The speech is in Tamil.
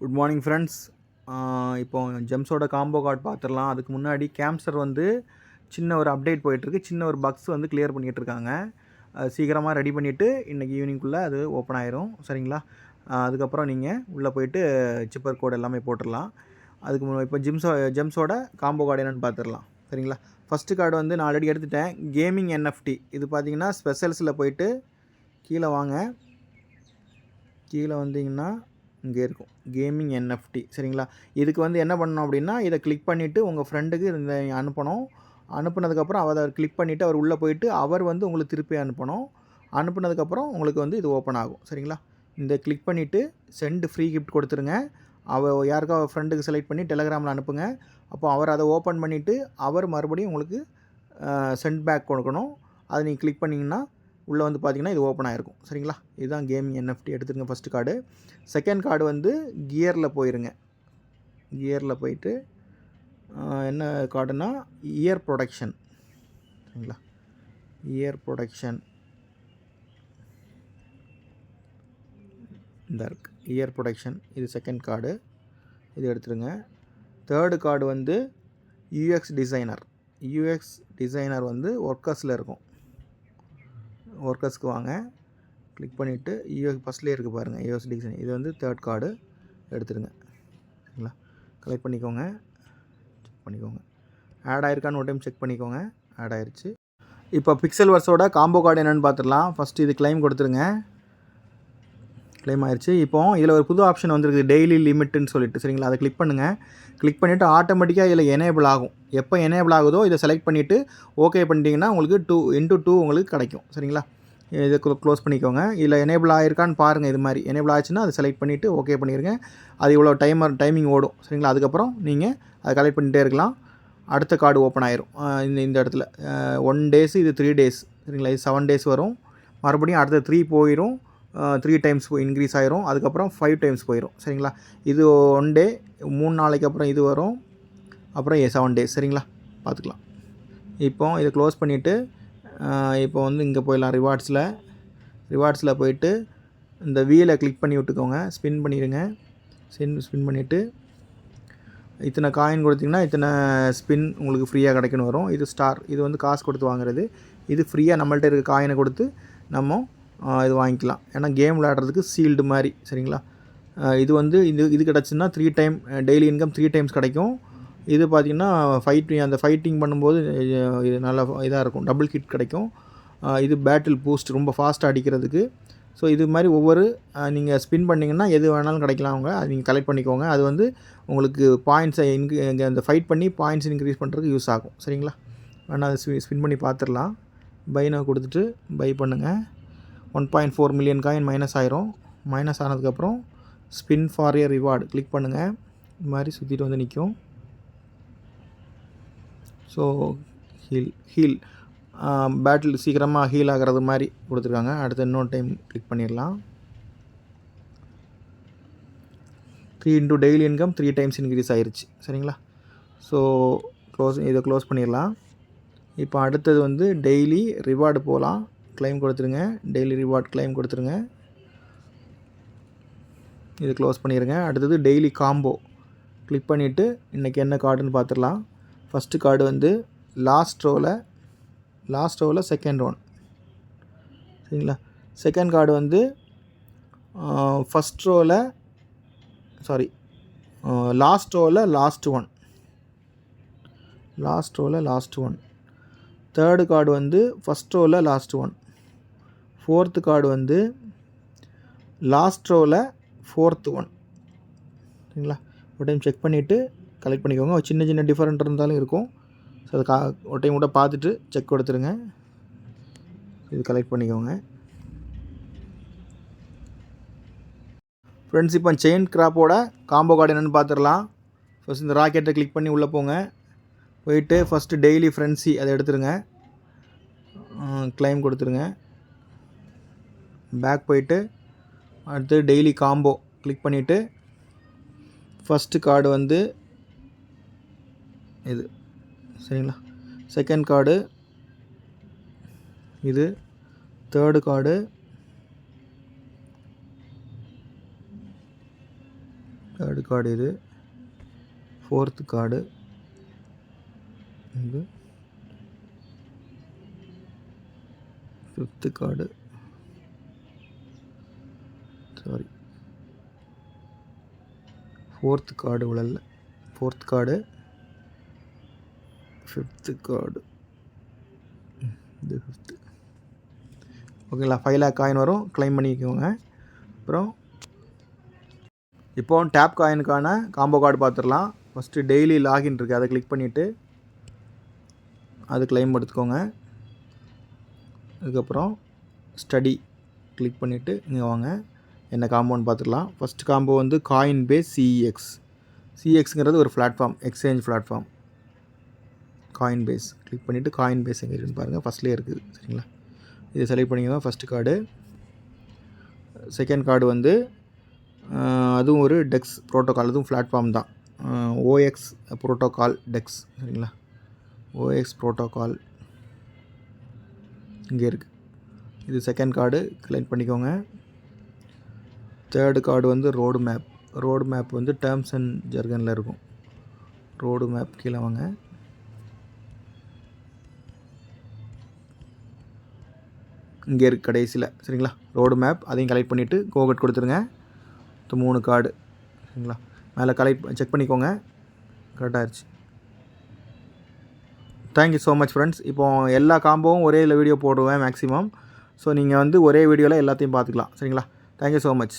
Good morning friends. இப்போ ஜெம்ஸோட காம்போ கார்டு பார்த்துடலாம். அதுக்கு முன்னாடி கேம்ஸ்டர் வந்து சின்ன ஒரு அப்டேட் போயிட்டுருக்கு. சின்ன ஒரு பக்ஸ் வந்து கிளியர் பண்ணிகிட்ருக்காங்க. சீக்கிரமாக ரெடி பண்ணிவிட்டு இன்றைக்கி ஈவினிங்குள்ளே அது ஓப்பன் ஆயிரும். சரிங்களா? அதுக்கப்புறம் நீங்கள் உள்ளே போயிட்டு சிப்பர் கோடு எல்லாமே போட்டுடலாம். அதுக்கு இப்போ ஜெம்ஸோட காம்போ கார்டு என்னென்னு பார்த்துடலாம். சரிங்களா? ஃபஸ்ட்டு கார்டு வந்து நான் ஆல்ரெடி எடுத்துட்டேன். Gaming NFT. இது பார்த்தீங்கன்னா ஸ்பெஷல்ஸில் போயிட்டு கீழே வாங்க. கீழே வந்தீங்கன்னா இங்கே இருக்கும் கேமிங் என்எஃப்டி. சரிங்களா? இதுக்கு வந்து என்ன பண்ணணும் அப்படின்னா, இதை கிளிக் பண்ணிவிட்டு உங்கள் ஃப்ரெண்டுக்கு இந்த அனுப்பணும். அனுப்புனதுக்கப்புறம் அதை கிளிக் பண்ணிவிட்டு அவர் உள்ளே போயிட்டு அவர் வந்து உங்களுக்கு திருப்பி அனுப்பணும். அனுப்புனதுக்கப்புறம் உங்களுக்கு வந்து இது ஓப்பன் ஆகும். சரிங்களா? இந்த கிளிக் பண்ணிவிட்டு சென்ட் ஃப்ரீ கிஃப்ட் கொடுத்துருங்க. யாருக்கோ ஃப்ரெண்டுக்கு செலக்ட் பண்ணி டெலகிராமில் அனுப்புங்க. அப்போ அவர் அதை ஓப்பன் பண்ணிவிட்டு அவர் மறுபடியும் உங்களுக்கு சென்ட் பேக் கொடுக்கணும். அதை நீங்கள் கிளிக் பண்ணிங்கன்னா உள்ளே வந்து பார்த்திங்கன்னா இது ஓப்பன் ஆகிருக்கும். சரிங்களா? இதுதான் கேமிங் என்எஃப்டி. எடுத்துருங்க ஃபஸ்ட்டு கார்டு. செகண்ட் கார்டு வந்து கியரில் போயிருங்க. கியரில் போயிட்டு என்ன கார்டுனா இயர் ப்ரொடக்ஷன். சரிங்களா? இயர் ப்ரொடக்ஷன் இந்த இருக்குது. இயர் ப்ரொடக்ஷன் இது செகண்ட் கார்டு. இது எடுத்துருங்க. தேர்டு கார்டு வந்து யூஎக்ஸ் டிசைனர். யூஎக்ஸ் டிசைனர் வந்து ஒர்க்கர்ஸில் இருக்கும். ஒர்க்கர்ஸ்க்கு வாங்க. கிளிக் பண்ணிவிட்டு ஃபஸ்ட்லேயே இருக்குது பாருங்கள் யூஎஸ் டிசைன். இது வந்து தேர்ட் கார்டு எடுத்துருங்க. சரிங்களா? கலெக்ட் பண்ணிக்கோங்க. செக் பண்ணிக்கோங்க ஆட் ஆயிருக்கான்னு ஒரு டைம் செக் பண்ணிக்கோங்க. ஆட் ஆயிடுச்சு. இப்போ பிக்சல் வர்ஸோட காம்போ கார்டு என்னென்னு பார்த்துடலாம். ஃபஸ்ட்டு இது கிளைம் கொடுத்துருங்க. கிளைம் ஆயிடுச்சு. இப்போ இதில் ஒரு புது ஆப்ஷன் வந்துருக்குது, டெய்லி லிமிட்டுன்னு சொல்லிட்டு. சரிங்களா? அதை கிளிக் பண்ணுங்கள். கிளிக் பண்ணிவிட்டு ஆட்டோமேட்டிக்காக இதில் எனேபிள் ஆகும். எப்போ எனேபிள் ஆகுதோ இதை செலக்ட் பண்ணிவிட்டு ஓகே பண்ணிட்டீங்கன்னா உங்களுக்கு 2x2 உங்களுக்கு கிடைக்கும். சரிங்களா? இதை க்ளோஸ் பண்ணிக்கோங்க. இதில் எனேபிள் ஆகிருக்கான்னு பாருங்கள். இது மாதிரி எனேபிள் ஆச்சுன்னா அதை செலக்ட் பண்ணிவிட்டு ஓகே பண்ணிடுங்க. அது இவ்வளோ டைமிங் ஓடும். சரிங்களா? அதுக்கப்புறம் நீங்கள் அதை கலெக்ட் பண்ணிகிட்டே இருக்கலாம். அடுத்த கார்டு ஓப்பன் ஆயிரும். இந்த இடத்துல 1 days, இது 3 days. சரிங்களா? இது 7 days வரும். மறுபடியும் அடுத்த 3 போயிடும். 3 times இன்க்ரீஸ் ஆயிரும். அதுக்கப்புறம் 5 times போயிடும். சரிங்களா? இது 1 day, 3 நாளைக்கு அப்புறம் இது வரும். அப்புறம் 7 days. சரிங்களா? பார்த்துக்கலாம். இப்போ இதை க்ளோஸ் பண்ணிவிட்டு இப்போ வந்து இங்கே போயிடலாம். ரிவார்ட்ஸில் போயிட்டு இந்த வீலை கிளிக் பண்ணி விட்டுக்கோங்க. ஸ்பின் பண்ணிடுங்க. ஸ்பின் பண்ணிவிட்டு இத்தனை காயின் கொடுத்திங்கன்னா இத்தனை ஸ்பின் உங்களுக்கு ஃப்ரீயாக கிடைக்குன்னு வரும். இது ஸ்டார். இது வந்து காசு கொடுத்து வாங்குறது. இது ஃப்ரீயாக நம்மள்ட்ட இருக்க காயினை கொடுத்து நம்ம இது வாங்கிக்கலாம். ஏன்னா கேம் விளையாடுறதுக்கு சீல்டு மாதிரி. சரிங்களா? இது வந்து இது கிடச்சுன்னா 3 time டெய்லி இன்கம் 3 times கிடைக்கும். இது பார்த்திங்கன்னா அந்த ஃபைட்டிங் பண்ணும்போது இது நல்லா இதாக இருக்கும். டபுள் ஹிட் கிடைக்கும். இது பேட்டில் பூஸ்ட் ரொம்ப ஃபாஸ்ட்டாக அடிக்கிறதுக்கு. ஸோ இது மாதிரி ஒவ்வொரு நீங்கள் ஸ்பின் பண்ணிங்கன்னா எது வேணாலும் கிடைக்கலாம். அது நீங்கள் கலெக்ட் பண்ணிக்கோங்க. அது வந்து உங்களுக்கு பாயிண்ட்ஸை அந்த ஃபைட் பண்ணி பாயிண்ட்ஸ் இன்க்ரீஸ் பண்ணுறதுக்கு யூஸ் ஆகும். சரிங்களா? வேணால் அதை ஸ்பின் பண்ணி பார்த்துடலாம். பைனை கொடுத்துட்டு பை பண்ணுங்கள். 1.4 million காயின் மைனஸ் ஆயிரும். மைனஸ் ஆனதுக்கப்புறம் spin for A reward click பண்ணுங்கள். இது மாதிரி சுற்றிட்டு வந்து நிற்கும். ஸோ ஹீல் பேட்டில் சீக்கிரமாக ஹீல் ஆகிறது மாதிரி கொடுத்துருக்காங்க. அடுத்து இன்னொரு டைம் கிளிக் பண்ணிடலாம். 3 into daily income 3 times increase ஆயிடுச்சு. சரிங்களா? ஸோ இதை க்ளோஸ் பண்ணிடலாம். இப்போ அடுத்தது வந்து டெய்லி ரிவார்டு போகலாம். கிளைம் கொடுத்துருங்க. டெய்லி ரிவார்ட் கிளைம் கொடுத்துருங்க. இது க்ளோஸ் பண்ணிடுங்க. அடுத்தது டெய்லி காம்போ கிளிக் பண்ணிவிட்டு இன்றைக்கி என்ன கார்டுன்னு பார்த்துடலாம். ஃபஸ்ட்டு கார்டு வந்து லாஸ்ட் ரோவில் செகண்ட் ஒன். சரிங்களா? செகண்ட் கார்டு வந்து லாஸ்ட் ரோவில் லாஸ்ட் ஒன். தேர்டு கார்டு வந்து ஃபஸ்ட் ரோவில் லாஸ்ட் ஒன். ஃபோர்த்து கார்டு வந்து லாஸ்ட் ரோவில் ஃபோர்த் ஒன். சரிங்களா? ஒரு டைம் செக் பண்ணிவிட்டு கலெக்ட் பண்ணிக்கோங்க. சின்ன சின்ன டிஃபரெண்ட் இருந்தாலும் இருக்கும். ஸோ அது ஒரு டைம் கூட பார்த்துட்டு செக் கொடுத்துருங்க. இது கலெக்ட் பண்ணிக்கோங்க. ஃப்ரெண்ட்ஸ், இப்போ செயின் கிராப்போட காம்போ கார்டு என்னென்னு பார்த்துடலாம். ஃபஸ்ட் இந்த ராக்கெட்டை கிளிக் பண்ணி உள்ளே போயிட்டு ஃபஸ்ட்டு டெய்லி ஃப்ரெண்ட்ஸி அதை எடுத்துருங்க. கிளைம் கொடுத்துருங்க. பேக் போயிட்டு அடுத்து டெய்லி காம்போ கிளிக் பண்ணிவிட்டு ஃபஸ்ட்டு கார்டு வந்து இது. சரிங்களா? செகண்ட் கார்டு இது. தேர்டு கார்டு தேர்டு கார்டு இது, ஃபோர்த்து கார்டு இது, fifth card, sorry fourth card உள்ள ஃபோர்த் கார்டு, ஃபிஃப்த்து கார்டு, இது ஃபிஃப்த்து. ஓகேங்களா, 5 lakh காயின் வரும், கிளைம் பண்ணிக்கோங்க. அப்புறம் இப்போ டேப் காயினுக்கான காம்போ கார்டு பார்த்துடலாம். ஃபஸ்ட்டு டெய்லி லாகின் இருக்குது, அதை கிளிக் பண்ணிவிட்டு அது கிளைம் எடுத்துக்கோங்க. அதுக்கப்புறம் ஸ்டடி கிளிக் பண்ணிவிட்டு இங்கே வாங்க, என்ன காம்போன்னு பார்த்துக்கலாம். ஃபஸ்ட்டு காம்போ வந்து காயின் பேஸ் சிஎக்ஸ். சிஎக்ஸுங்கிறது ஒரு platform, exchange platform. Coinbase click பண்ணிவிட்டு காயின் பேஸ் எங்கே இருக்குன்னு பாருங்கள், ஃபஸ்ட்லேயே இருக்குது. சரிங்களா, இதை செலக்ட் பண்ணிக்கோங்க. First card. செகண்ட் கார்டு வந்து அதுவும் ஒரு டெக்ஸ் ப்ரோட்டோக்கால், அதுவும் பிளாட்ஃபார்ம் தான். ஓஎக்ஸ் ப்ரோட்டோக்கால் டெக்ஸ். சரிங்களா, ஓஎக்ஸ் ப்ரோட்டோக்கால் இங்கே இருக்குது. இது செகண்ட் கார்டு, கிளைம் பண்ணிக்கோங்க. தேர்டு கார்டு வந்து ரோடு மேப். ரோடு மேப் வந்து டேர்ம்ஸ் அண்ட் ஜர்கனில் இருக்கும். ரோடு மேப் கீழே வாங்க. இங்கே இருக்குது கடைசியில். சரிங்களா, ரோடு மேப், அதையும் கலெக்ட் பண்ணிவிட்டு கோகட் கொடுத்துருங்க. 3 கார்டு. சரிங்களா, மேலே கலெக்ட் செக் பண்ணிக்கோங்க, கரெக்டாகிடுச்சு. Thank you so much friends. இப்போது எல்லா காம்போவும் ஒரே வீடியோ போடுவேன் மேக்ஸிமம். ஸோ நீங்கள் வந்து ஒரே வீடியோவில் எல்லாத்தையும் பார்த்துக்கலாம். சரிங்களா, தேங்க்யூ ஸோ மச்.